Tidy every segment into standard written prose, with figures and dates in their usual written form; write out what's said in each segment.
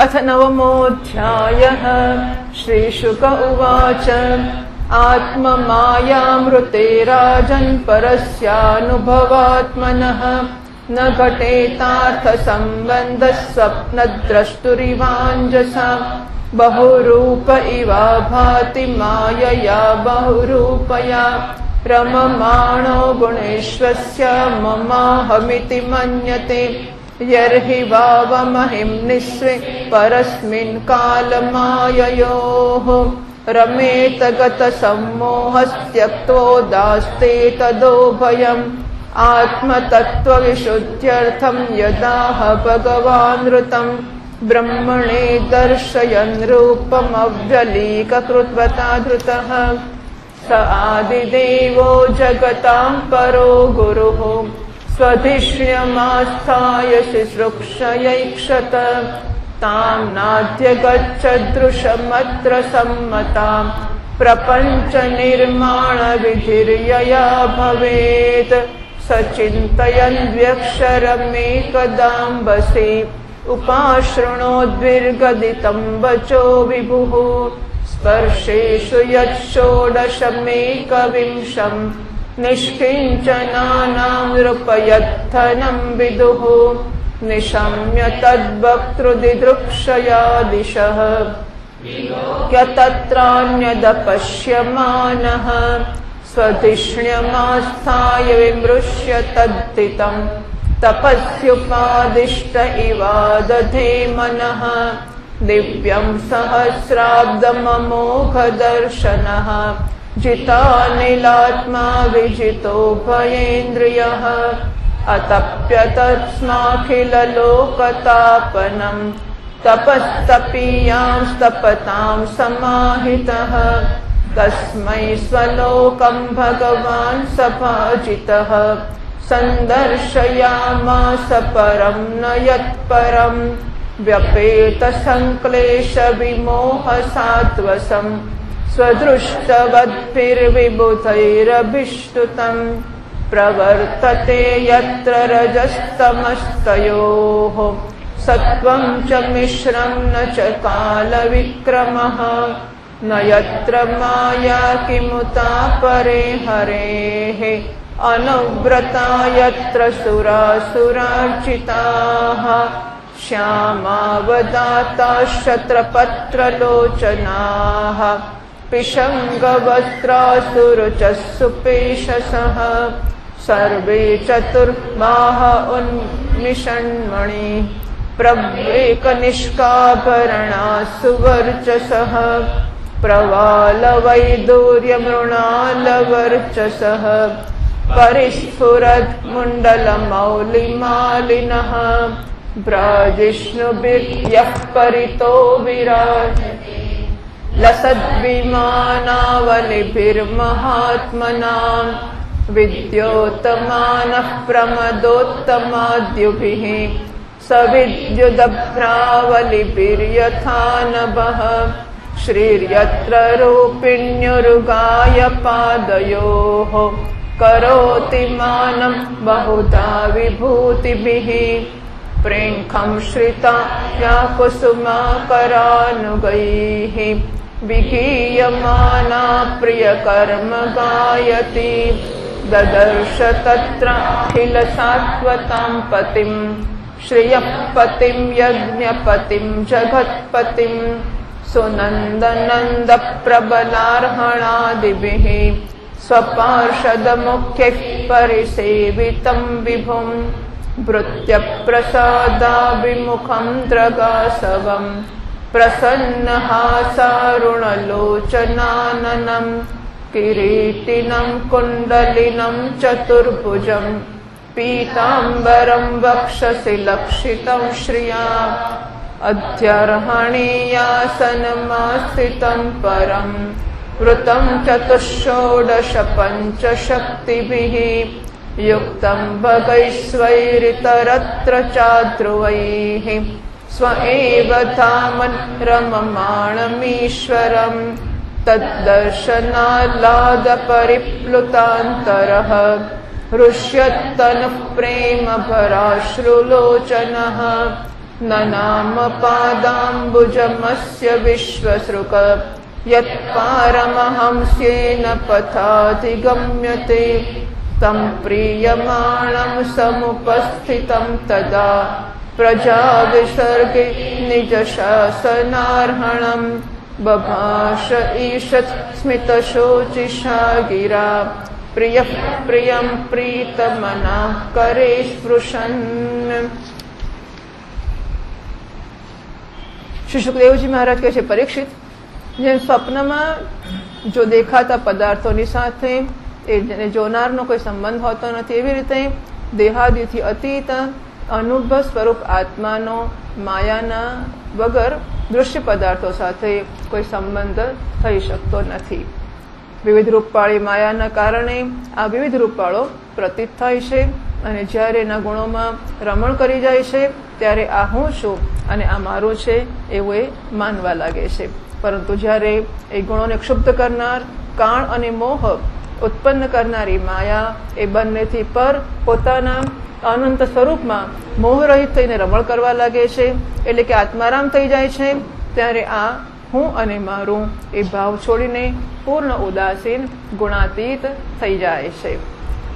अथ नवमोऽध्यायः। श्रीशुक उवाच आत्ममायामृते राजन् परस्यानुभवात्मनः न घटेतार्थसम्बन्धः स्वप्नद्रष्टुरिवाञ्जसा बहुरूप इवा भाति मायया बहुरूपया रममाणो गुणेश्वस्य ममाहमिति मन्यते यर्हि वावमहिं निःस्वे परस्मिन् कालमाययोः रमेत गतसम्मोहस्त्यक्तोदास्ते तदोभयम् आत्मतत्त्वविशुद्ध्यर्थं यदाह भगवानृतं ब्रह्मणे दर्शयन् रूपमव्यलीककृत्वता धृतः स आदिदेवो जगतां परो गुरुः स्वधिष्ण्यमास्थाय शुश्रूषयैक्षत तां नाद्यगच्छदृशमत्र सम्मतां प्रपञ्चनिर्माणविधिर्यया भवेत् स चिन्तयन्व्यक्षरमेकदाम्बसे उपाशृणोद्विर्गदितं वचो विभुः स्पर्शेषु यच्छोडशमेकविंशम् निष्किञ्चनानां नृपयत्थनं विदुः निशम्य तद्वक्तृदिदृक्षया दिशः यतत्रान्यदपश्यमानः स्वधिष्ण्यमास्थाय विमृश्य तद्धितं तपस्युपादिष्ट इवादधे मनः दिव्यं सहस्राब्दममोघदर्शनः जितानिलात्मा विजितो भयेन्द्रियः अतप्यतस्माखिललोकतापनं तपस्तपीयां स्तपतां समाहितः तस्मै स्वलोकं भगवान् सभाजितः सन्दर्शयामास परं न यत्परं व्यपेतसङ्क्लेशविमोहसात्वसं स्वदृष्टवद्भिर्विबुधैरभिष्टुतं प्रवर्तते यत्र रजस्तमस्तयोः सत्वं च मिश्रं न च कालविक्रमः न यत्र माया किमुता परे हरेः अनुव्रता यत्र सुरासुरार्चिताः श्यामावदाताश्चत्रपत्रलोचनाः पिशङ्गवस्त्रासुरुचः सुपेशसः सर्वे चतुर्बाह उन्मिषण्मणि प्रव्येकनिष्काभरणाः सुवर्चसः प्रवालवैदूर्यमृणालवर्चसः परिस्फुरद्मुण्डलमौलिमालिनः भ्राजिष्णुभिर्यः परितो विराजते लसद्विमानावलिभिर्महात्मनां विद्योत्तमानः प्रमदोत्तमाद्युभिः सविद्युदभ्रावलिभिर्यथा नभः श्रीर्यत्र रूपिण्युरुगाय पादयोः करोति मानं बहुधा विभूतिभिः प्रेङ्खं श्रिता या कुसुमाकरानुगैः विगीयमाना प्रियकर्म गायति ददर्श तत्राखिलसात्वतां पतिं श्रियः पतिं यज्ञपतिं जगत्पतिं सुनन्दनन्दप्रबलार्हणादिभिः स्वपार्षदमुख्यैः परिसेवितं विभुं भृत्यप्रसादाभिमुखं द्रगासवं प्रसन्नहासारुणलोचनाननं किरीटिनं कुण्डलिनं चतुर्भुजं पीताम्बरं वक्षसि लक्षितं श्रिया अध्यर्हणीयासनमास्थितं परं वृतं चतुष्षोडश पञ्चशक्तिभिः युक्तं भगैस्वैरितरत्र चाध्रुवैः स्व एव धामन् रममाणमीश्वरं तद्दर्शनाल्लादपरिप्लुतान्तरः हृष्यत्तनुः प्रेम भराश्रुलोचनः न नाम पादाम्बुजमस्य विश्वसृक यत्पारमहंस्येन पथाधिगम्यते तं प्रीयमाणं समुपस्थितं तदा प्रजाविसर्गे निजशासनार्हणम् बभाष ईषत् स्मितशोचिषा गिरा प्रियः प्रियं प्रीतमनः करे स्पृशन्। શ્રી સુખદેવજી મહારાજ કહે છે, પરીક્ષિત, જેમ સ્વપ્નમાં જો દેખાતા પદાર્થોની સાથે એ જોનારનો કોઈ સંબંધ હોતો નથી, એવી રીતે દેહાદિથી અતીત અનુભવ સ્વરૂપ આત્માનો માયાના વગર દૃશ્ય પદાર્થો સાથે કોઈ સંબંધ થઈ શકતો નથી. વિવિધ રૂપવાળી માયાના કારણે આ વિવિધ રૂપવાળો પ્રતીત થાય છે અને જ્યારે એના ગુણોમાં રમણ કરી જાય છે ત્યારે આ હું છું અને આ મારું છે એવું એ માનવા લાગે છે. પરંતુ જ્યારે એ ગુણોને ક્ષુબ્ધ કરનાર કાળ અને મોહ ઉત્પન્ન કરનારી માયા એ બંનેથી પર પોતાના અનંત સ્વરૂપમાં મોહરહિત થઈને રમણ કરવા લાગે છે, એટલે કે આત્મારામ થઈ જાય છે, ત્યારે આ હું અને મારું એ ભાવ છોડીને પૂર્ણ ઉદાસીન ગુણાતીત થઈ જાય છે.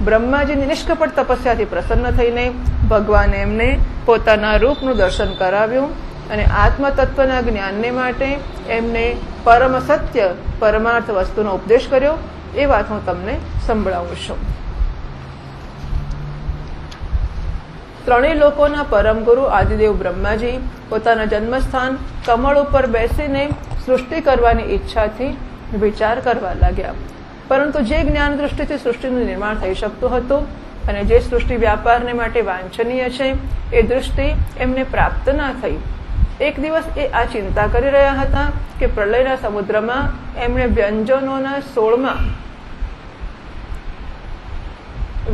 બ્રહ્માજીની નિષ્કપટ તપસ્યાથી પ્રસન્ન થઈને ભગવાને એમને પોતાના રૂપનું દર્શન કરાવ્યું અને આત્મતત્વના જ્ઞાનને માટે એમને પરમ સત્ય પરમાર્થ વસ્તુનો ઉપદેશ કર્યો. એ વાત હું તમને સંભળાવું છું. ત્રણેય લોકોના પરમ ગુરુ આદિદેવ બ્રહ્માજી પોતાના જન્મસ્થાન કમળ ઉપર બેસીને સૃષ્ટિ કરવાની ઈચ્છાથી વિચાર કરવા લાગ્યા. પરંતુ જે જ્ઞાન દૃષ્ટિથી સૃષ્ટિનું નિર્માણ થઈ શકતું હતું અને જે સૃષ્ટિ વ્યાપારને માટે વાંછનીય છે એ દૃષ્ટિ એમને પ્રાપ્ત ના થઈ. એક દિવસ એ આ ચિંતા કરી રહ્યા હતા કે પ્રલયના સમુદ્રમાં એમણે વ્યંજનોના 16માં,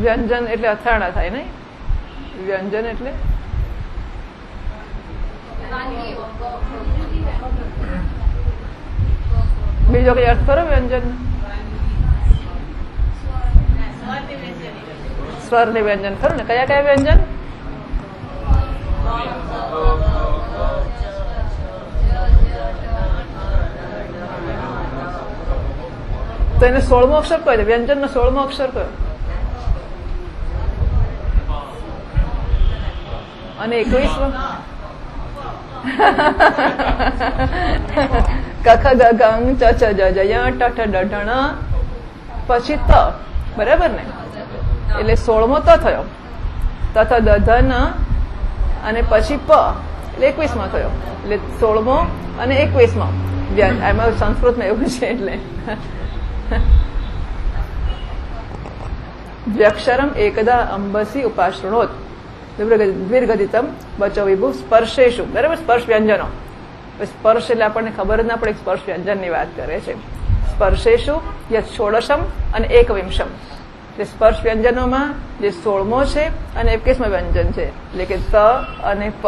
વ્યંજન એટલે અથાણા થાય ને, વ્યંજન એટલે બીજો કઈ અર્થ કરો વ્યંજન? સ્વર ને વ્યંજન ખરું ને? કયા કયા વ્યંજન? તો એને 16મો અક્ષર કયો? વ્યંજન નો 16મો અક્ષર કયો? અને 21મો? કખ ગંગ ચ ચ જ જય ટ ઠ ડ ઢ પછી ત, બરાબર ને? એટલે 16મો ત થયો, તથ દધન અને પછી પ એટલે 21મો થયો. એટલે 16મો અને 21મો. એમાં સંસ્કૃતમાં એવું છે. એટલે વ્યક્ષરમ એકદા અંબસી ઉપાશ્રણોત દ્વિર્ગદિતમ બચો વિભુ સ્પર્શેશુ. બરાબર, સ્પર્શ વ્યંજનો. સ્પર્શ એટલે આપણને ખબર જ ના પડે સ્પર્શ વ્યંજનની વાત કરે છે. સ્પર્શેશુ યત ષોડશમ અને એકવિંશમ. એટલે સ્પર્શ વ્યંજનોમાં જે 16મો છે અને 21મો વ્યંજન છે, એટલે કે ત અને પ.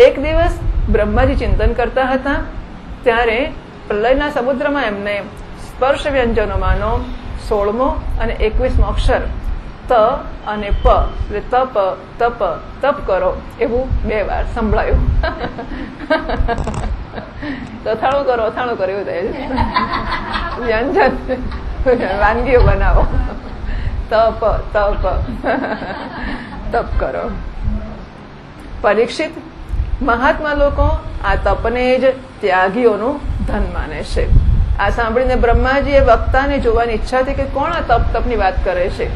એક દિવસ બ્રહ્માજી ચિંતન કરતા હતા ત્યારે પ્રલયના સમુદ્રમાં એમને સ્પર્શ વ્યંજનોમાંનો 16મો અને 21મો અક્ષર ત અને પ એટલે તપ તપ તપ કરો એવું 2 વાર સંભળાયું. અથાણું કરો અથાણું કરો એવું થાય. વ્યંજન વાનગીઓ બનાવો. તપ તપ તપ કરો. પરીક્ષિત, મહાત્મા લોકો આ તપને જ ત્યાગીઓનું ધન માને છે. આ સાંભળીને બ્રહ્માજીએ વક્તાને જોવાની ઈચ્છા હતી કે કોણ આ તપની વાત કરે છે.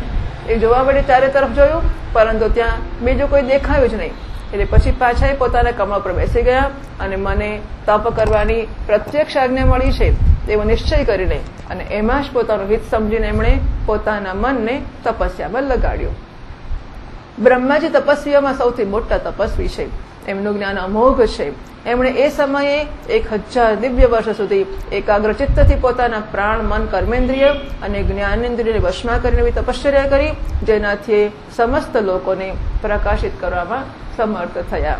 એ જોવા માટે ચારે તરફ જોયું, પરંતુ ત્યાં બીજું કોઈ દેખાયું જ નહીં. એટલે પછી પાછા એ પોતાના કમળ પર બેસી ગયા અને મને તપ કરવાની પ્રત્યક્ષ આજ્ઞા મળી છે એવો નિશ્ચય કરીને અને એમાં જ પોતાનું હિત સમજીને એમણે પોતાના મનને તપસ્યામાં લગાડ્યું. બ્રહ્માજી તપસ્વીઓમાં સૌથી મોટા તપસ્વી છે. એમનું જ્ઞાન અમોઘ છે. એમણે એ સમયે 1000 દિવ્ય વર્ષ સુધી એકાગ્ર ચિત્તથી પોતાના પ્રાણ, મન, કર્મેન્દ્રિય અને જ્ઞાનેન્દ્રિયને વશમાં કરીને એવી તપશ્ચર્યા કરી જેનાથી સમસ્ત લોકોને પ્રકાશિત કરવામાં સમર્થ થયા.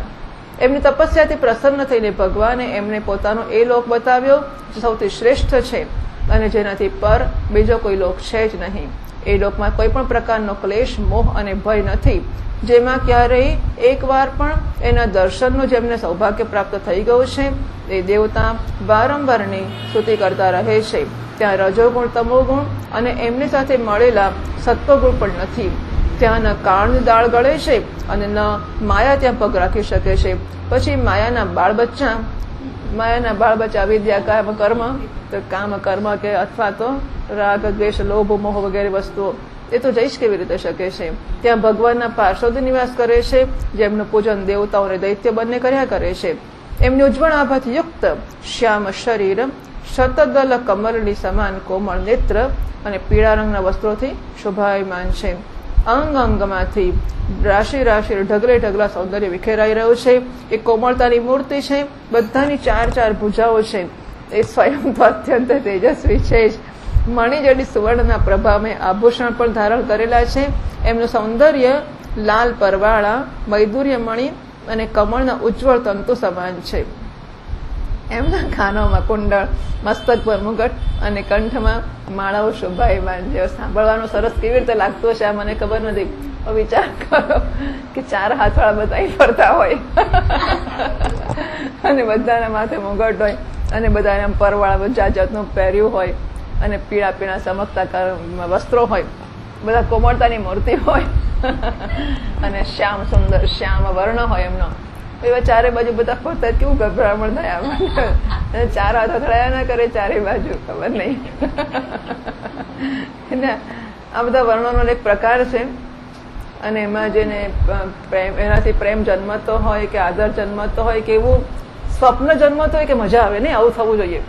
એમની તપસ્યાથી પ્રસન્ન થઈને ભગવાને એમને પોતાનો એ લોક બતાવ્યો જે સૌથી શ્રેષ્ઠ છે અને જેનાથી પર બીજો કોઈ લોક છે જ નહીં. એ લોકમાં કોઈ પણ પ્રકારનો ક્લેશ, મોહ અને ભય નથી, જેમાં ક્યારેય એકવાર પણ એના દર્શનનું જેમને સૌભાગ્ય પ્રાપ્ત થઈ ગયું છે એ દેવતા વારંવારની સ્તુતિ કરતા રહે છે. ત્યાં રજોગુણ, તમોગુણ અને એમની સાથે મળેલા સત્વગુણ પણ નથી. ત્યાં ન કાળની દાળ ગળે છે અને ન માયા ત્યાં પગ રાખી શકે છે. પછી માયાના બાળ બચ્ચા વિદ્યા, કામ, કર્મ, તો કામ, કર્મ કે અથવા તો રાગ, દ્વેષ, લોભ, મોહ વગેરે વસ્તુઓ એ તો જઈ જ કેવી રીતે શકે છે. ત્યાં ભગવાનના પાર્ષદ નિવાસ કરે છે, જેમનું પૂજન દેવતાઓ અને દૈત્ય બંને કર્યા કરે છે. એમની ઉજ્જવળ આભાથી યુક્ત શ્યામ શરીર, શતદલ કમલની સમાન કોમળ નેત્ર અને પીળા રંગના વસ્ત્રોથી શોભાયમાન છે. અંગ અંગમાંથી રાશિ રાશિ ઢગલે ઢગલા સૌંદર્ય વિખેરાઈ રહ્યું છે. એ કોમળતાની મૂર્તિ છે. બધાની 4 ભુજાઓ છે. એ સ્વયં તો અત્યંત તેજસ્વી છે જ. મણી જેડી સુવર્ણના પ્રભાવે આભૂષણ પણ ધારણ કરેલા છે. એમનું સૌંદર્ય લાલ પરવાળા, મૈદુર્ય મણી અને કમળના ઉજ્જવળ તંતુ સમાન છે. એમના કાનોમાં કુંડળ, મસ્તક પર મુગટ અને કંઠમાં માળાઓ શોભાયમાન છે. સાંભળવાનું સરસ કેવી રીતે લાગતું હશે આ મને ખબર નથી. વિચાર કરો કે 4 હાથવાળા બધા ફરતા હોય અને બધાના માથે મુગટ હોય અને બધા પરવાળા જાત જાતનું પહેર્યું હોય અને પીળા પીળા ચમકતા વસ્ત્રો હોય, બધા કોમળતાની મૂર્તિ હોય અને શ્યામ સુંદર શ્યામ વર્ણ હોય એમનો. એવા 4 બાજુ બધા ફરતા કેવું ગભરામણ થયા. 4 હાથ અથડાયા ના કરે 4 બાજુ, ખબર નહીં. આ બધા વર્ણોનો એક પ્રકાર છે અને એમાં જેને એનાથી પ્રેમ જન્મતો હોય કે આદર જન્મતો હોય કે એવું સ્વપ્ન જન્મતો હોય કે મજા આવે નહીં, આવું થવું જોઈએ.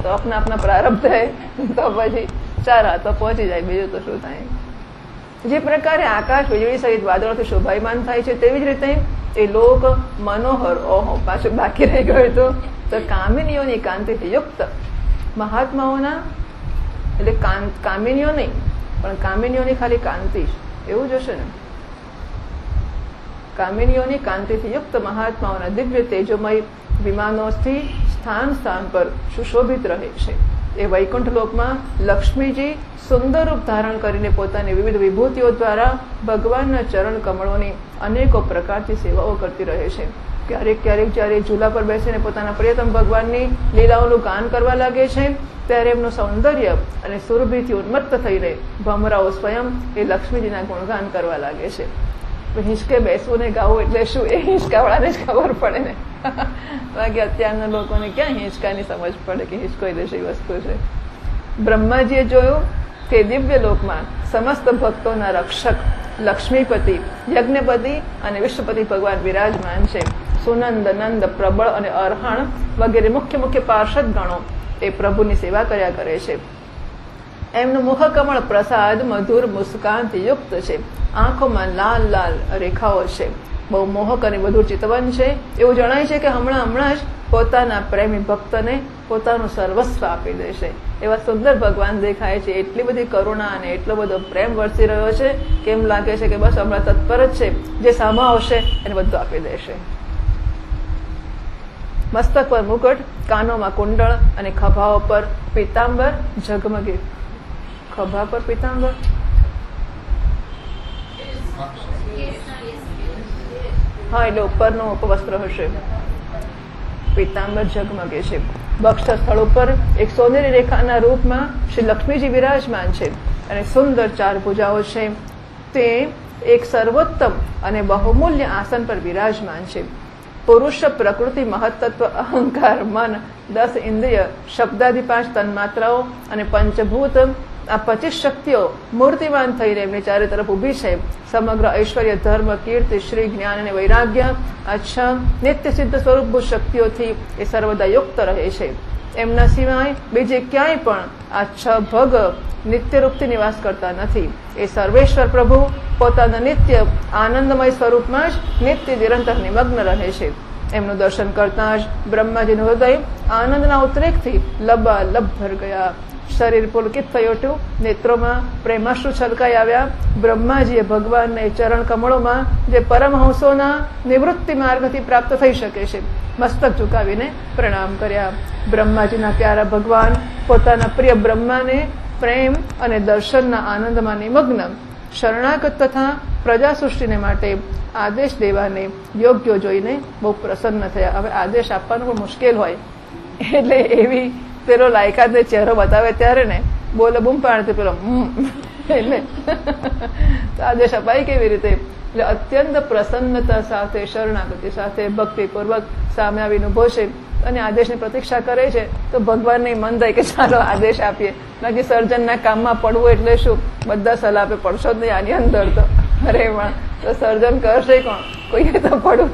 તો આપના પ્રારબ્ધ હે તો પછી 4 હાથો પહોંચી જાય, બીજું તો શું થાય. જે પ્રકારે આકાશ વીજળી સહિત વાદળોથી શોભાયમાન થાય છે તેવી જ રીતે એ લોક મનોહર, ઓહો પાછું બાકી રહી ગયું તો કામિનીઓની કાંતિથી યુક્ત મહાત્માઓના, એટલે કામિનીઓ નહીં પણ કામિનીઓની ખાલી કાંતિ એવું જશે ને. કામિનીઓની કાંતિથી યુક્ત મહાત્માઓના દિવ્ય તેજોમય વિમાનોથી સ્થાન પર સુશોભિત રહે છે. એ વૈકુંઠ લોકમાં લક્ષ્મીજી સુંદર રૂપ ધારણ કરીને પોતાની વિવિધ વિભૂતિઓ દ્વારા ભગવાનના ચરણ કમળોની અનેકો પ્રકારથી સેવાઓ કરતી રહે છે. ક્યારેક જ્યારે ઝૂલા પર બેસીને પોતાના પ્રિયતમ ભગવાનની લીલાઓનું ગાન કરવા લાગે છે ત્યારે એમનું સૌંદર્ય અને સુરભિથી ઉન્મત્ત થઈને ભમરાઓ સ્વયં એ લક્ષ્મીજીના ગુણગાન કરવા લાગે છે. હિંચકે બેસવું ને ગાવું એટલે શું, એ હિંચકાવાળાને જ ખબર પડે ને. બાકી અત્યારના લોકોને ક્યાં હિંચકાની સમજ પડે કે હિંચકો એ દેશી વસ્તુ છે. બ્રહ્માજીએ જોયું કે દિવ્ય લોકમાં સમસ્ત ભક્તોના રક્ષક લક્ષ્મીપતિ, યજ્ઞપતિ અને વિશ્વપતિ ભગવાન વિરાજમાન છે. સુનંદ, નંદ, પ્રબળ અને અરહણ વગેરે મુખ્ય પાર્ષદ ગણો એ પ્રભુની સેવા કર્યા કરે છે. એમનું મુખકમળ પ્રસાદ મધુર મુસ્કાનથી યુક્ત છે. આંખોમાં લાલ લાલ રેખાઓ છે. બહુ મોહક અને વધુ ચિતવન છે. એવું જણાય છે કે હમણાં જ પોતાના પ્રેમી ભક્તને પોતાનું સર્વસ્વ આપી દેશે. એવા સુંદર ભગવાન દેખાય છે. એટલી બધી કરુણા અને એટલો બધો પ્રેમ વરસી રહ્યો છે કે એમ લાગે છે કે બસ હમણાં તત્પર જ છે, જે સામો આવશે એને બધું આપી દેશે. મસ્તક પર મુકટ, કાનોમાં કુંડળ અને ખભાઓ પર પીતાંબર ઝગમગે. ખભા પર પીતાંબર, હા એટલે ઉપરનું ઉપવસ્ત્ર હશે. પીતાંબર ઝગમગે છે. વક્ષ સ્થળ ઉપર એક સોનેરી રેખાના રૂપમાં શ્રી લક્ષ્મીજી વિરાજમાન છે અને સુંદર 4 ભુજાઓ છે. તે એક સર્વોત્તમ અને બહુમૂલ્ય આસન પર વિરાજમાન છે. પુરુષ, પ્રકૃતિ, મહત્તત્વ, અહંકાર, મન, 10 ઇન્દ્રિય, શબ્દાદિ 5 તન્માત્રાઓ અને પંચભૂત, આ 25 શક્તિઓ મૂર્તિમાન થઈને એમની ચારે તરફ ઊભી છે. સમગ્ર ઐશ્વર્ય, ધર્મ, કીર્તિ, શ્રી, જ્ઞાન અને વૈરાગ્ય આ 6 નિત્ય સિદ્ધ સ્વરૂપભૂત શક્તિઓથી એ સર્વદા યુક્ત રહે છે. એમના સિવાય બીજે ક્યાંય પણ આ 6 ભગ નિત્ય રૂપથી નિવાસ કરતા નથી. એ સર્વેશ્વર પ્રભુ પોતાના નિત્ય આનંદમય સ્વરૂપમાં જ નિત્ય નિરંતર નિમગ્ન રહે છે. એમનું દર્શન કરતા જ બ્રહ્માજીનું હૃદય આનંદના ઉદ્રેકથી લબાલબ ભર ગયા. શરીર પુલકિત થયું હતું. નેત્રોમાં પ્રેમાશ્રુ છલકાઈ આવ્યા. બ્રહ્માજીએ ભગવાનને ચરણ કમળોમાં જે પરમહંસોના નિવૃત્તિ માર્ગથી પ્રાપ્ત થઈ શકે છે મસ્તક ઝુકાવીને પ્રણામ કર્યા. બ્રહ્માજીના પ્યારા ભગવાન પોતાના પ્રિય બ્રહ્માને પ્રેમ અને દર્શનના આનંદમાં નિમગ્ન શરણાગત તથા પ્રજા સૃષ્ટિને માટે આદેશ દેવાને યોગ્ય જોઈને બહુ પ્રસન્ન થયા. હવે આદેશ આપવાનો પણ મુશ્કેલ હોય એટલે એવી પેલો લાયકાતને ચહેરો બતાવે ત્યારે ને બોલે બૂમ પાડતી પેલો એટલે આદેશ અપાય કેવી રીતે? એટલે અત્યંત પ્રસન્નતા સાથે શરણાગતિ સાથે ભક્તિપૂર્વક સામે આવીને ઉભો છે અને આદેશની પ્રતીક્ષા કરે છે તો ભગવાનને મન થાય કે ચાલો આદેશ આપીએ. બાકી સર્જનના કામમાં પડવું એટલે શું? બધા સલાહ આપે પડશો જ નહીં આની અંદર તો. અરે વાહ, તો સર્જન કરશે કોણ? કોઈએ તો પડવું.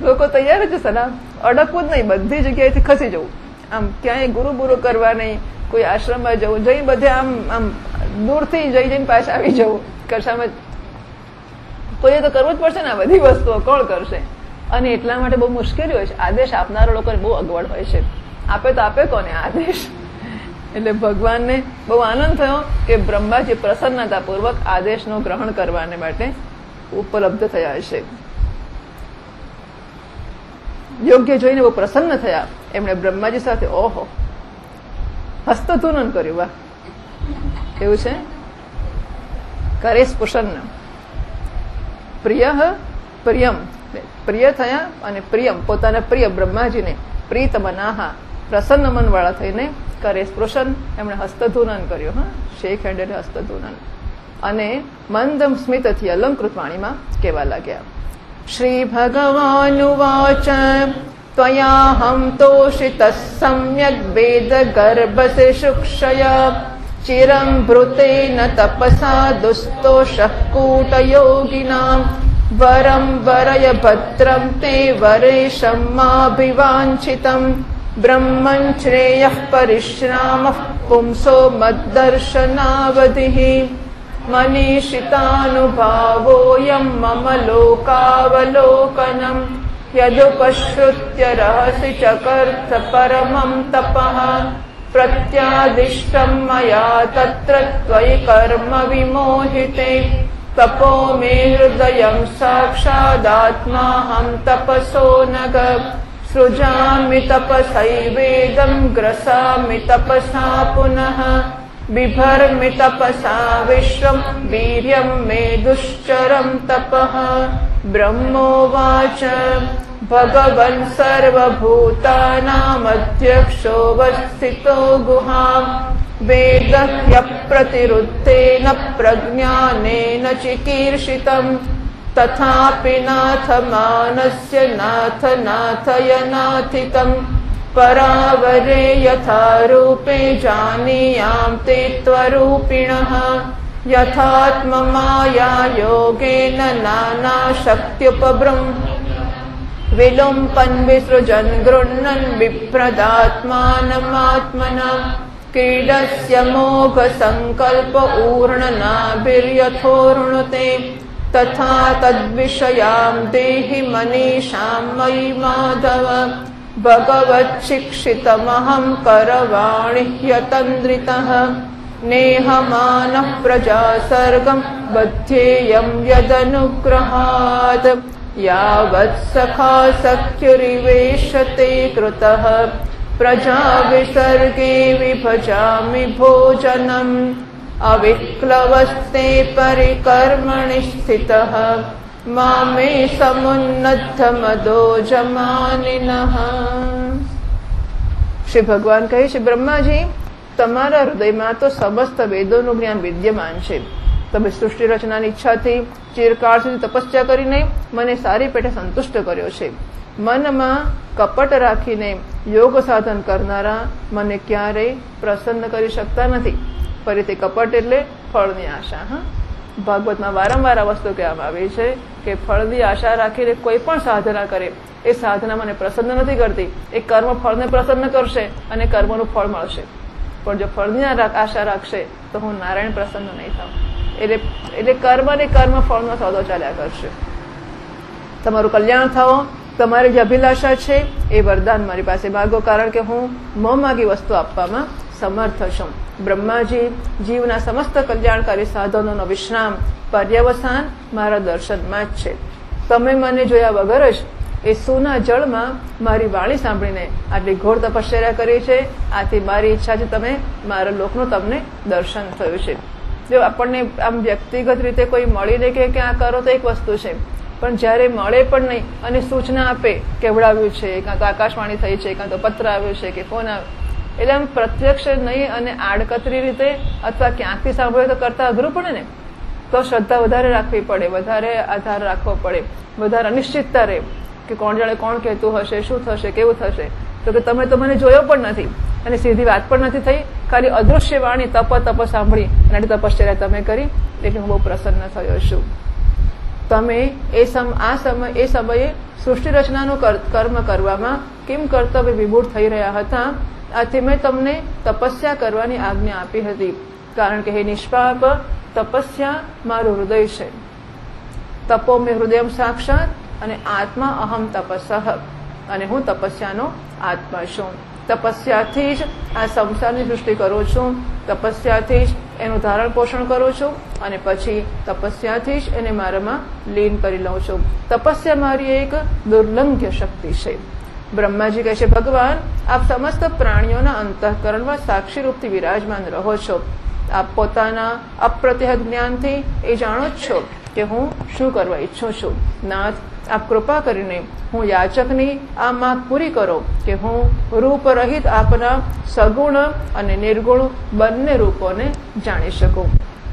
લોકો તૈયાર જ સલાહ અડકવું જ નહીં, બધી જગ્યાએથી ખસી જવું. આમ ક્યાંય ગુરુ બુરુ કરવા નહીં, કોઈ આશ્રમમાં જવું, જઈ બધે આમ આમ દૂરથી જઈને પાછા આવી જવું. કશામાં કોઈએ તો કરવું જ પડશે ને આ બધી વસ્તુઓ, કોણ કરશે? અને એટલા માટે બહુ મુશ્કેલી હોય છે. આદેશ આપનારા લોકોને બહુ અગવડ હોય છે. આપે તો આપે કોને આદેશ? એટલે ભગવાનને બહુ આનંદ થયો કે બ્રહ્માજી પ્રસન્નતાપૂર્વક આદેશનો ગ્રહણ કરવાને માટે ઉપલબ્ધ થયા છે. યોગ્ય જોઈને બહુ પ્રસન્ન થયા. એમણે બ્રહ્માજી સાથે ઓહો હસ્તધૂનન કર્યું. વાહ, એવું છે. કરે સ્પુષન્ન પ્રિય પ્રિયમ, પ્રિય થયા અને પ્રિયમ પોતાના પ્રિય બ્રહ્માજીને પ્રીત મનાહા પ્રસન્ન મન વાળા થઈને કરે સ્પૃશન એમણે હસ્તધૂનન કર્યું. હા, શેખ હેન્ડ એટલે હસ્તધૂનન. અને મંદમ સ્મિતથી અલંકૃત વાણીમાં કહેવા લાગ્યા. શ્રી ભગવાનુવાચ ત્વયાહમ તોષિતઃ સમ્યક વેદ ગર્ભસે શુક્ષય ચિરં ભૃતેન તપસા દુસ્તોષઃ કૂટયોગિનાં વરં વરય ભદ્રં તે વરેશં માભિવાંછિતં બ્રહ્મં શ્રેયઃ પરિશ્રામઃ પુંસો મદ્દર્શનાવધિઃ મનીષિતાનુભાવોऽયં મમ લોકાવલોકનम् યદુપશ્રુત્ય રહસि ચકર્થ પરમં તપઃ પ્રત્યાદિષ્ટં મયા તત્ર ત્વયि કર્મ વિમોહિતે તપો મે હૃદયં સાક્ષાદાત્માહં તપસો નગ સૃજામિ તપસૈવેદં ગ્રસામિ તપસા પુનઃ बिभर्मि तपसा विश्वं वीर्यं मे दुश्चरं तपः ब्रह्मोवाच भगवन् सर्वभूतानामध्यक्षोऽवस्थितो गुहां वेदः ह्यप्रतिरुद्धेन प्रज्ञानेन चिकीर्षितं तथापि नाथमानस्य नाथ नाथयनाथिकम् परावरे यथा रूपे जानीयां ते त्वरूपिणः यथात्ममाया योगेन नानाशक्त्युपब्रह्म विलुम्पन् विसृजन् गृह्णन् बिभ्रदात्मानमात्मना क्रीडस्य मोघसङ्कल्प ऊर्णनाभिर्यथोर्णुते तथा तद्विषयां देहि मनीषां मयि माधव भगवच्छिक्षितमहं करवाणि ह्यतन्द्रितः नेहमानः प्रजासर्गं बध्येयं यदनुग्रहात् यावत् सखा सख्युरिवेशते कृतः प्रजाविसर्गे विभजामि भोजनम् अविक्लवस्ते परिकर्मणि स्थितः मामे समुन्नद्धमदो जमानिनः. શ્રી ભગવાન કહે છે, બ્રહ્માજી તમારા હૃદયમાં તો સમસ્ત વેદોનું જ્ઞાન વિદ્યમાન છે. તમે સૃષ્ટિ રચનાની ઈચ્છાથી ચિરકાળ સુધી તપસ્યા કરીને મને સારી પેટે સંતુષ્ટ કર્યો છે. મનમાં કપટ રાખીને યોગ સાધન કરનારા મને ક્યારેય પ્રસન્ન કરી શકતા નથી. ફરીથી કપટ એટલે ફળની આશા. હા, ભાગવતમાં વારંવાર આ વસ્તુ કહેવામાં આવી છે કે ફળની આશા રાખીને કોઈ પણ સાધના કરે એ સાધના મને પ્રસન્ન નથી કરતી. એ કર્મ ફળને પ્રસન્ન કરશે અને કર્મનું ફળ મળશે, પણ જો ફળની આશા રાખશે તો હું નારાયણ પ્રસન્ન નહીં થાઉં. એટલે કર્મ અને કર્મ ફળનો સોદો ચાલ્યા કરશે. તમારું કલ્યાણ થાઓ, તમારી જે અભિલાષા છે એ વરદાન મારી પાસે માગો, કારણ કે હું મોંમાગી વસ્તુ આપવામાં સમર્થ છું. બ્રહ્માજી જીવના સમસ્ત કલ્યાણકારી સાધનોનો વિશ્રામ પર્યવસાન મારા દર્શનમાં જ છે. તમે મને જોયા વગર જ એ સોના જળમાં મારી વાણી સાંભળીને આટલી ઘોર તપશ્ચર્યા કરી છે. આથી મારી ઈચ્છા છે તમે મારા લોકનું તમને દર્શન થયું છે. જો આપણને આમ વ્યક્તિગત રીતે કોઈ મળીને કે આ કરો તો એક વસ્તુ છે, પણ જ્યારે મળે પણ નહીં અને સૂચના આપે કેવડાવ્યું છે, કાં તો આકાશવાણી થઈ છે, કાં તો પત્ર આવ્યો છે કે ફોન આવ્યો, એટલે આમ પ્રત્યક્ષ નહીં અને આડકતરી રીતે અથવા ક્યાંકથી સાંભળે તો કરતા અઘરું પડે ને. તો શ્રદ્ધા વધારે રાખવી પડે, વધારે આધાર રાખવો પડે, વધારે અનિશ્ચિતતા રહે કે કોણ જાણે કોણ કહેતું હશે, શું થશે, કેવું થશે. તો કે તમે તો મને જોયો પણ નથી અને સીધી વાત પણ નથી થઈ, ખાલી અદૃશ્ય વાણી તપ સાંભળી અને તપશ્ચર્યા તમે કરી, એટલે હું બહુ પ્રસન્ન થયો છું. તમે એ સમયે સૃષ્ટિ રચનાનું કર્મ કરવામાં કેમ કર્તવ્ય વિમૂઢ થઈ રહ્યા હતા. આથી મેં તમને તપસ્યા કરવાની આજ્ઞા આપી હતી, કારણ કે હે નિષ્પાપ, તપસ્યા મારું હૃદય છે. તપો મેં હૃદયમ સાક્ષાત અને આત્મા અહમ તપસઃ, અને હું તપસ્યાનો આત્મા છું. તપસ્યાથી જ આ સંસારની સૃષ્ટિ કરું છું, તપસ્યાથી જ એનું ધારણ પોષણ કરું છું અને પછી તપસ્યાથી જ એને મારામાં લીન કરી લઉં છું. તપસ્યા મારી એક દુર્લંઘ્ય શક્તિ છે. બ્રહ્માજી કહે છે, ભગવાન આપ સમસ્ત પ્રાણીઓના અંતઃકરણમાં સાક્ષી રૂપથી વિરાજમાન રહો છો. આપ પોતાના અપ્રતિહત જ્ઞાનથી એ જાણો જ છો કે હું શું કરવા ઈચ્છું છું. નાથ, આપ કૃપા કરીને હું યાચકની આ માંગ પૂરી કરો કે હું રૂપ રહિત આપના સગુણ અને નિર્ગુણ બંને રૂપોને જાણી શકું.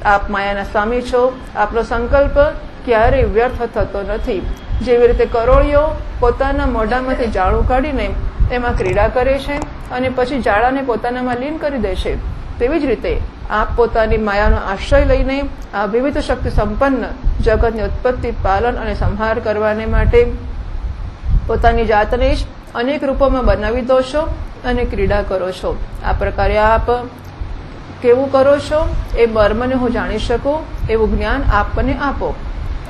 આપ માયાના સ્વામી છો. આપનો સંકલ્પ ક્યારેય વ્યર્થ થતો નથી. જેવી રીતે કરોળીઓ પોતાના મોઢામાંથી જાળું કાઢીને એમાં ક્રીડા કરે છે અને પછી જાળાને પોતાનામાં લીન કરી દે છે, તેવી જ રીતે આપ પોતાની માયાનો આશ્રય લઈને આ વિવિધ શક્તિ સંપન્ન જગતની ઉત્પત્તિ, પાલન અને સંહાર કરવાને માટે પોતાની જાતને જ અનેક રૂપોમાં બનાવી દો છો અને ક્રીડા કરો છો. આ પ્રકારે આપ કેવું કરો છો એ મર્મને હું જાણી શકું એવું જ્ઞાન આપ મને આપો.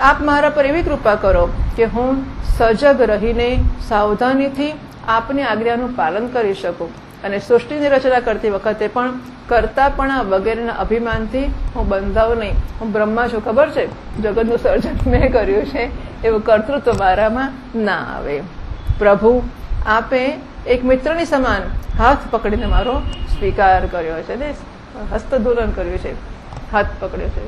આપ મારા પર એવી કૃપા કરો કે હું સજગ રહીને સાવધાનીથી આપની આજ્ઞાનું પાલન કરી શકું અને સૃષ્ટિની રચના કરતી વખતે પણ કરતાપણા વગેરેના અભિમાનથી હું બંધાવું નહીં. હું બ્રહ્મા છું, ખબર છે, જગતનું સર્જન મેં કર્યું છે, એવું કર્તૃત્વ મારામાં ના આવે. પ્રભુ, આપે એક મિત્રની સમાન હાથ પકડીને મારો સ્વીકાર કર્યો છે ને, હસ્તધૂલન કર્યું છે, હાથ પકડ્યો છે.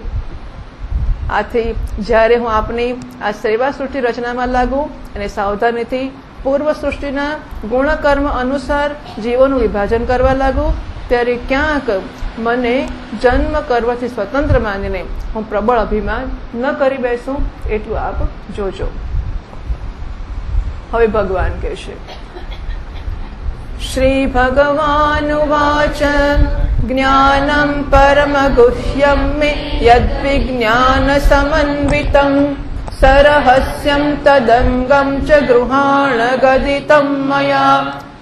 આથી જ્યારે હું આપની આ સેવા સૃષ્ટિ રચનામાં લાગુ અને સાવધાનીથી પૂર્વ સૃષ્ટિના ગુણકર્મ અનુસાર જીવોનું વિભાજન કરવા લાગુ, ત્યારે ક્યાંક મને જન્મ કરવાથી સ્વતંત્ર માનીને હું પ્રબળ અભિમાન ન કરી બેસું, એટલું આપ જોજો. હવે ભગવાન કહેશે, શ્રી ભગવાન ઉવાચ જ્ઞાનમ પરમ ગુહ્યમ મે યદ્વિજ્ઞાન સમન્વિતમ સરહસ્યમ તદંગમ ચ ગૃહાણ ગદિતમ મયા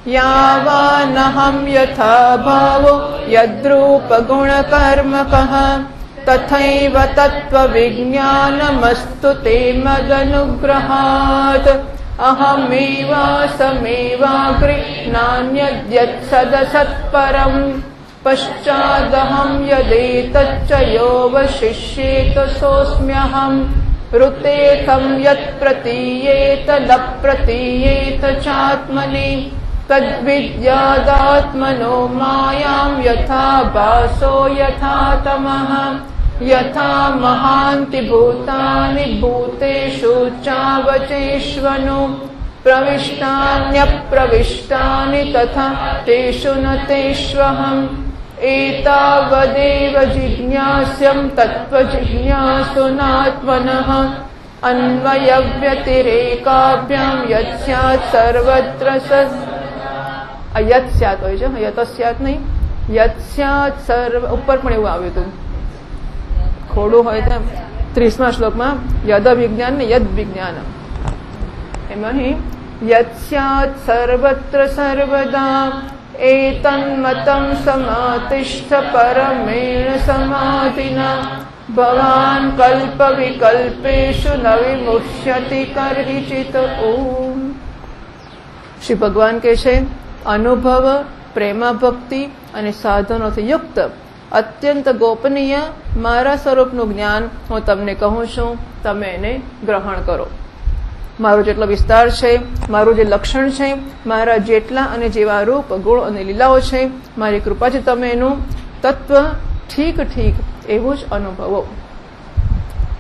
યાવાનહમ યથા ભાવો યદ્રૂપ ગુણ કર્મકઃ તથૈવ તત્ત્વવિજ્ઞાનમસ્તુ તે મદનુગ્રહાત અહમેવાસમેવાગ્રે નાન્યદ્યત્સદસત્પરમ પશ્ચાદહમ યદેતચ્ચ યોવશિષ્યેત સોऽસ્મ્યહમ ઋતેથમ યત્ પ્રતીયેત ન પ્રતીયેત ચાત્મનિ તદ્વિદ્યાદાત્મનો માયામ યથા ભાસો યથા તમઃ યથા મહાન્તિ ભૂતાનિ ભૂતેષુ ચાવચેષ્વનો પ્રવિષ્ટાન્યપ્રવિષ્ટાનિ તથા તેષુ ન તેષ્વહમ એતાવદેવ જિજ્ઞાસ્યમ તત્ત્વજિજ્ઞાસુનાત્મનઃ અન્વયવ્યતિરેકાભ્યામ યત સ્યાત્ સર્વત્ર યત સ્યાત હોય છે, યત સ્યાત નહીં, યત સ્યાત સર્વ ઉપર પણ એવું આવ્યું હતું, ખોડું હોય તેમ 30મા શ્લોકમાં યદ વિજ્ઞાન ને યદ વિજ્ઞાન, એમાં યત સ્યાત સર્વત્ર સર્વદા એતન્મતમ સમાતિષ્ઠ પરમેણ સમાધિના ભવાન કલ્પ વિકલ્પેષુ ન વિમુષ્યતિ કર્હિચિત. ઓમ. શ્રી ભગવાન કહે છે, અનુભવ, પ્રેમાભક્તિ અને સાધનોથી યુક્ત અત્યંત ગોપનીય મારા સ્વરૂપનું જ્ઞાન હું તમને કહું છું, તમે એને ગ્રહણ કરો. મારો જેટલો વિસ્તાર છે, મારું જે લક્ષણ છે, મારા જેટલા અને જેવા રૂપ, ગુણ અને લીલાઓ છે, મારી કૃપાથી તમે એનું તત્વ ઠીક ઠીક એવું જ અનુભવો.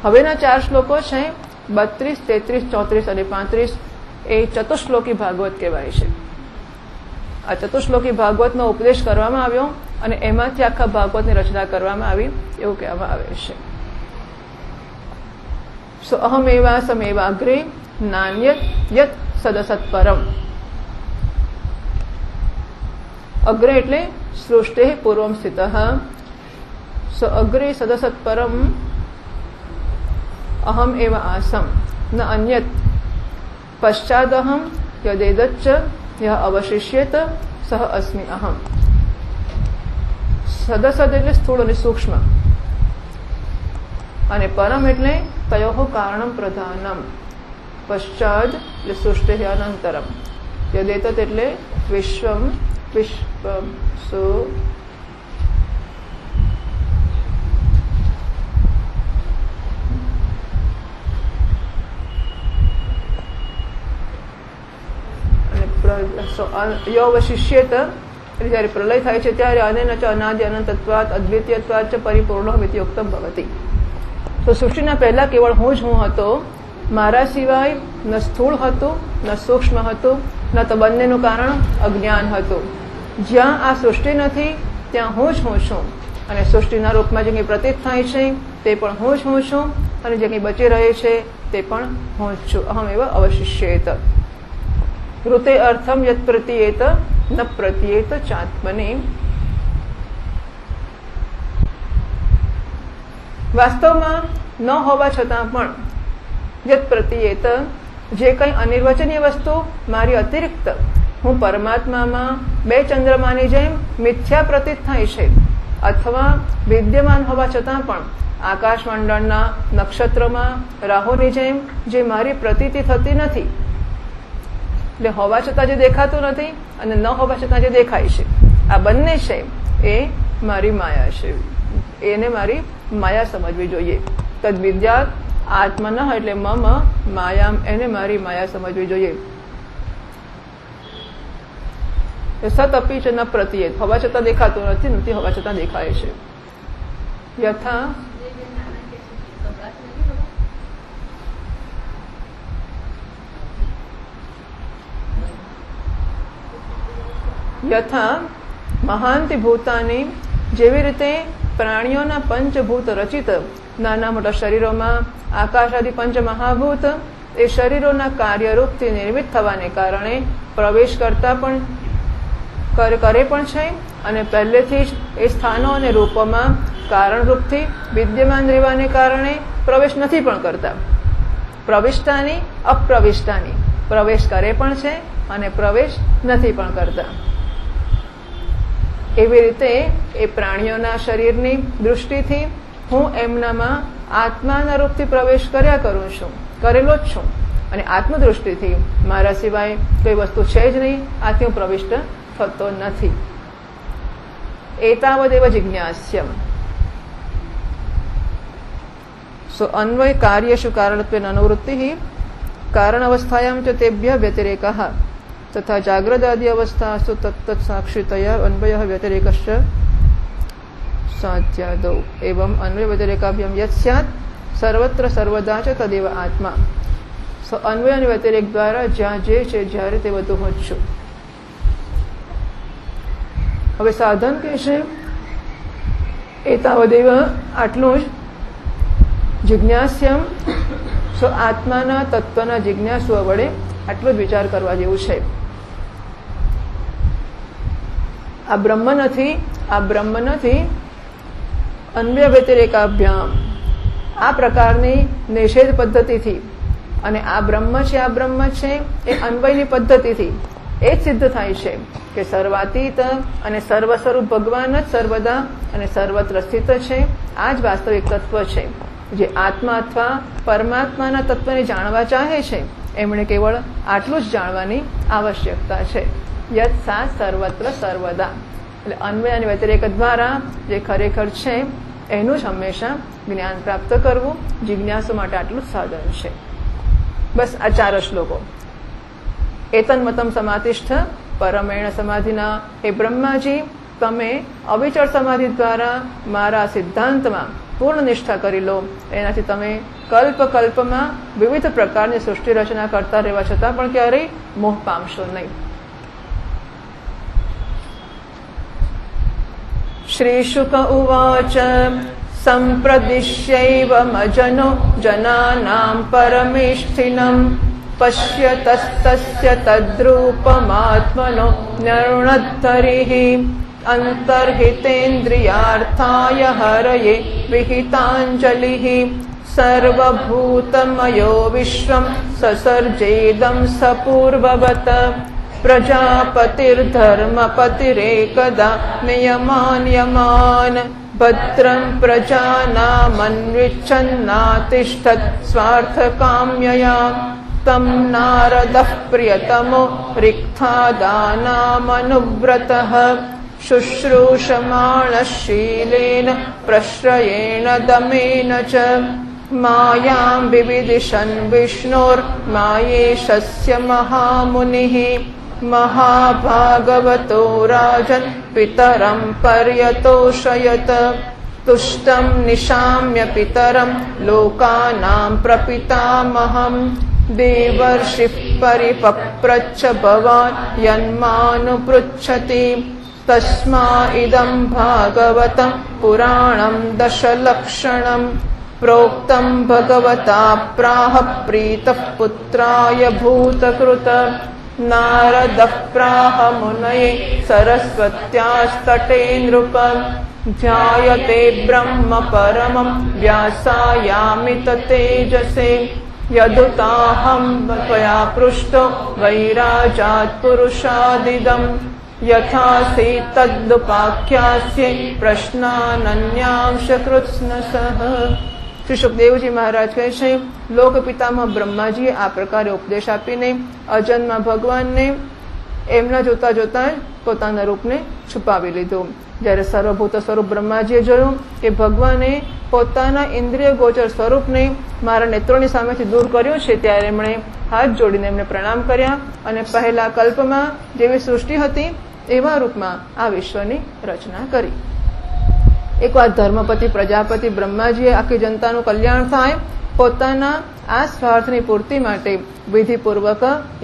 હવેના 4 શ્લોકો છે 32, 33, 34 અને 35 એ ચતુશ્લોકી ભાગવત કહેવાય છે. આ ચતુશ્લોકી ભાગવતનો ઉપદેશ કરવામાં આવ્યો અને એમાંથી આખા ભાગવતની રચના કરવામાં આવી એવું કહેવામાં આવે છે. સો અહમેવા સમેવાગ્રે નાન્યત યત સદસત પરમ. અગ્રે એટલે સૃષ્ટિ પૂર્વમ સ્થિત. સો અગ્રે સદસત પરમ અહમ એવ આસમ ન અન્યત પશ્ચાદહમ યદેદચ્ચ યહ અવશિષ્યેત સહ અસ્મિ અહમ. સદસદ એટલે સ્થૂળ અને સૂક્ષ્મ અને પરમ એટલે તયોઃ કારણમ પ્રધાનમ. પશ્ચાદ એટલે સૃષ્ટિ અનંતરમ. યદેતત એટલે વિશ્વમ વિશ્વમ સો યવશિષ્યેત એટલે જયારે પ્રલય થાય છે ત્યારે અનેન ચ અનાદિ અનંતત્વાત અદ્વિતીયત્વાત ચ પરિપૂર્ણ મિતિ ઉક્તમ ભવતિ. તો સૃષ્ટિના પહેલા કેવળ હું જ હું હતો, મારા સિવાય ન સ્થૂળ હતું ન સૂક્ષ્મ હતું, ન તો બંનેનું કારણ અજ્ઞાન હતું. જ્યાં આ સૃષ્ટિ નથી ત્યાં હું જ હું છું અને સૃષ્ટિના રૂપમાં જે કંઈ પ્રતીત થાય છે તે પણ હું જ હું છું અને જે કંઈ બચી રહે છે તે પણ હું જ છું. અહમ એવ અવશિષ્યેત. ઋતે અર્થમ યત પ્રતીયેત ન પ્રતીયેત ચાત્મને. વાસ્તવમાં ન હોવા છતાં પણ યત પ્રતીયેત જે કંઈ અનિર્વચનીય વસ્તુ મારી અતિરિક્ત હું પરમાત્મામાં 2 ચંદ્રમાની જેમ મિથ્યા પ્રતીત થાય છે અથવા વિદ્યમાન હોવા છતાં પણ આકાશમંડળના નક્ષત્રમાં રાહુની જેમ જે મારી પ્રતીતિ થતી નથી. એટલે હોવા છતાં જે દેખાતું નથી અને ન હોવા છતાં જે દેખાય છે આ બંને છે એ મારી માયા છે. એને મારી માયા સમજવી જોઈએ. તદ વિદ્યાત આત્મન એટલે મમ માયામ, એને મારી માયા સમજવી જોઈએ. સત અપી ચ ન પ્રતીયેત હોવા છતાં દેખાતું નથી, નથી હોવા છતાં દેખાય છે. યથા યથા મહાંતિ ભૂતાની જેવી રીતે પ્રાણીઓના પંચભૂત રચિત નાના મોટા શરીરોમાં આકાશ આદિ પંચ મહાભૂત એ શરીરોના કાર્યરૂપથી નિર્મિત થવાને કારણે પ્રવેશ કરતા પણ કરે પણ છે અને પહેલેથી જ એ સ્થાનો અને રૂપોમાં કારણરૂપથી વિદ્યમાન રહેવાને કારણે પ્રવેશ નથી પણ કરતા. પ્રવિષ્ટાની અપ્રવિષ્ટાની પ્રવેશ કરે પણ છે અને પ્રવેશ નથી પણ કરતા. એવી રીતે એ પ્રાણીઓના શરીરની દૃષ્ટિથી હું એમનામાં આત્માના રૂપથી પ્રવેશ કર્યા કરું છું, કરેલો જ છું અને આત્મદૃષ્ટિથી મારા સિવાય કોઈ વસ્તુ છે જ નહીં, આથી હું પ્રવિષ્ટ થતો નથી. એતાવદેવ જિજ્ઞાસ્યમ. સો અન્વય કાર્યેષુ કારણત્વેન અનુવૃત્તિ કારણ અવસ્થાયામ ચ તેભ્યઃ વ્યતિરેકઃ તથા જાગ્રદાદિ અવસ્થાસુ તત્તત સાક્ષિતયા અન્વયઃ વ્યતિરેકશ્ચ સાધ્યાદૌ એવં અન્વય વ્યતિરેકાભ્યામ યત સ્યાત સર્વત્ર સર્વદા ચ તદેવ આત્મા. સો અન્વય અને વ્યતિરેક દ્વારા જ્યાં જે છે જ્યારે તે બધું હું જ છું. હવે સાધન કે છે એતાવદેવ આટલું જ. જિજ્ઞાસ્યમ સો આત્માના તત્વના જિજ્ઞાસુઓ વડે આટલો જ વિચાર કરવા જેવું છે. આ બ્રહ્મ નથી અન્વય વ્યતિરેકાભ્યામ આ પ્રકારની નિષેધ પદ્ધતિથી અને આ બ્રહ્મ છે એ અન્વયની પદ્ધતિથી એ જ સિદ્ધ થાય છે કે સર્વાતીત અને સર્વ સ્વરૂપ ભગવાન જ સર્વદા અને સર્વત્ર સ્થિત છે. આ જ વાસ્તવિક તત્વ છે. જે આત્મા અથવા પરમાત્માના તત્વને જાણવા ચાહે છે એમણે કેવળ આટલું જ જાણવાની આવશ્યકતા છે. યત સા સર્વત્ર સર્વદા. એટલે અન્વય અને વ્યતિરેક દ્વારા જે ખરેખર છે એનું જ હંમેશા જ્ઞાન પ્રાપ્ત કરવું જિજ્ઞાસુ માટે આટલું જ સાધન છે. बस आ 4 श्लोको। एतन्मतम समातिष्ठ परमेण समाधिना, हे ब्रह्माजी तमे अविचल समाधि द्वारा मारा सिद्धांत में पूर्ण निष्ठा करी लो। एनाथी तमे कल्प कल्प में विविध प्रकारनी सृष्टि रचना करता रहवा छतां पण क्यारेय मोह पामशो नहीं। श्रीशुक उवाच सम्प्रदिश्यैवमजनो जनानां परमेष्ठिनम् पश्यतस्तस्य तद्रूपमात्मनो नरुणद्धरिः अन्तर्हितेन्द्रियार्थाय हरये विहिताञ्जलिः सर्वभूतमयो विश्वं ससर्जेदं सपूर्ववत् प्रजापतिर्धर्मपतिरेकदा नियमान् यमान् भद्रं प्रजानामन्विच्छन्नातिष्ठत् स्वार्थकाम्यया तं नारदः प्रियतमो रिक्तादानामनुव्रतः शुश्रूषमाणः शीलेन प्रश्रयेण दमेन च मायां विविदिशन् विष्णोर्मायेशस्य महामुनिः महाभागवतो राजन् पितरं पर्यतोषयत् तुष्टं निशाम्य पितरं लोकानां प्रपितामहम् देवर्षिः परिपप्रच्छ भवान् यन्मानुपृच्छति तस्मा इदं भागवतं पुराणं दशलक्षणं प्रोक्तं भगवता प्राह प्रीतः पुत्राय भूतकृत नारदः प्राह मुनये सरस्वत्यास्तटे नृपम् ध्यायते ब्रह्म परमं व्यासायामित तेजसे यदुताहं त्वया पृष्टो वैराजात् पुरुषादिदम् यथासि तदुपाख्यास्ये प्रश्नानन्यांश कृत्स्नसः। श्री सुखदेवजी महाराज कहे छे लोक पितामह ब्रह्माजीए आ प्रकारे उपदेश आपीने अजन्मा भगवानने एमना जोता जोता पोताना रूपने छुपावी लीधुं। જ્યારે સર્વભૂત સ્વરૂપ બ્રહ્માજીએ જોયું કે ભગવાને પોતાના ઇન્દ્રિય ગોચર સ્વરૂપને મારા નેત્રોની સામેથી દૂર કર્યું છે ત્યારે એમણે હાથ જોડીને એમને પ્રણામ કર્યા અને પહેલા કલ્પમાં જેવી સૃષ્ટિ હતી એવા રૂપમાં આ વિશ્વની રચના કરી। એકવાર ધર્મપતિ પ્રજાપતિ બ્રહ્માજીએ આખી જનતાનું કલ્યાણ થાય પોતાના આ સ્વાર્થની પૂર્તિ માટે વિધિપૂર્વક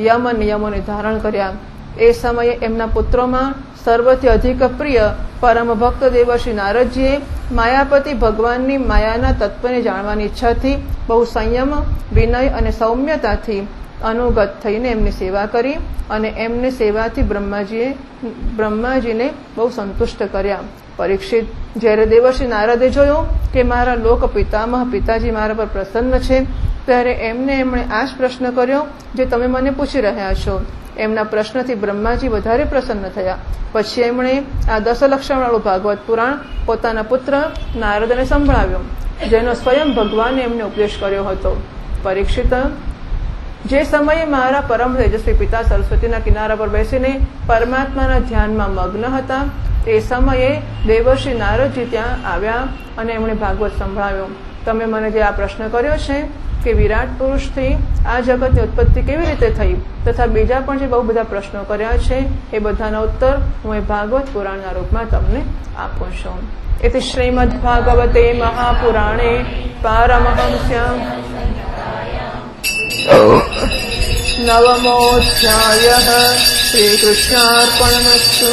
યમ નિયમોને ધારણ કર્યા। એ સમયે એમના પુત્રોમાં સર્વથી અધિક પ્રિય પરમ ભક્ત દેવર્ષિ નારદજીએ માયાપતિ ભગવાનની માયાના તત્વને જાણવાની ઈચ્છાથી બહુ સંયમ વિનય અને સૌમ્યતાથી અનુગત થઈને એમની સેવા કરી અને એમની સેવાથી બ્રહ્માજીને બહુ સંતુષ્ટ કર્યા। પરીક્ષિત જ્યારે દેવર્ષિ નારદે જોયું કે મારા લોક પિતામહ પિતાજી મારા પર પ્રસન્ન છે ત્યારે એમણે આ જ પ્રશ્ન કર્યો જે તમે મને પૂછી રહ્યા છો। એમના પ્રશ્નથી બ્રહ્માજી વધારે પ્રસન્ન થયા। પછી એમણે આ 10 લક્ષણવાળું ભાગવત પુરાણ પોતાના પુત્ર નારદને સંભળાવ્યું જેનો સ્વયં ભગવાને એમને ઉપદેશ કર્યો હતો। પરીક્ષિત જે સમયે મારા પરમ તેજસ્વી પિતા સરસ્વતીના કિનારા પર બેસીને પરમાત્માના ધ્યાનમાં મગ્ન હતા એ સમયે દેવર્ષિ નારદજી ત્યાં આવ્યા અને એમણે ભાગવત સંભળાવ્યો। તમે મને જે આ પ્રશ્ન કર્યો છે કે વિરાટ પુરુષથી આ જગતની ઉત્પત્તિ કેવી રીતે થઈ તથા બીજા પણ જે બહુ બધા પ્રશ્નો કર્યા છે એ બધાના ઉત્તર હું એ ભાગવત પુરાણના રૂપમાં તમને આપું છું। इति श्रीमद्भागवते महापुराणे पारमहंस्यां नवमोऽध्यायः। श्रीकृष्णार्पणमस्तु।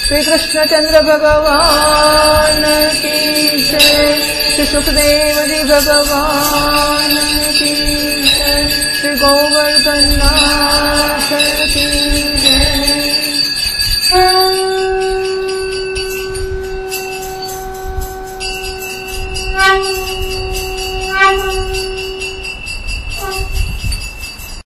श्री कृष्णचंद्र भगवान की जय। श्री सुखदेव जी भगवान की जय। श्री गोवर्धन नाथ की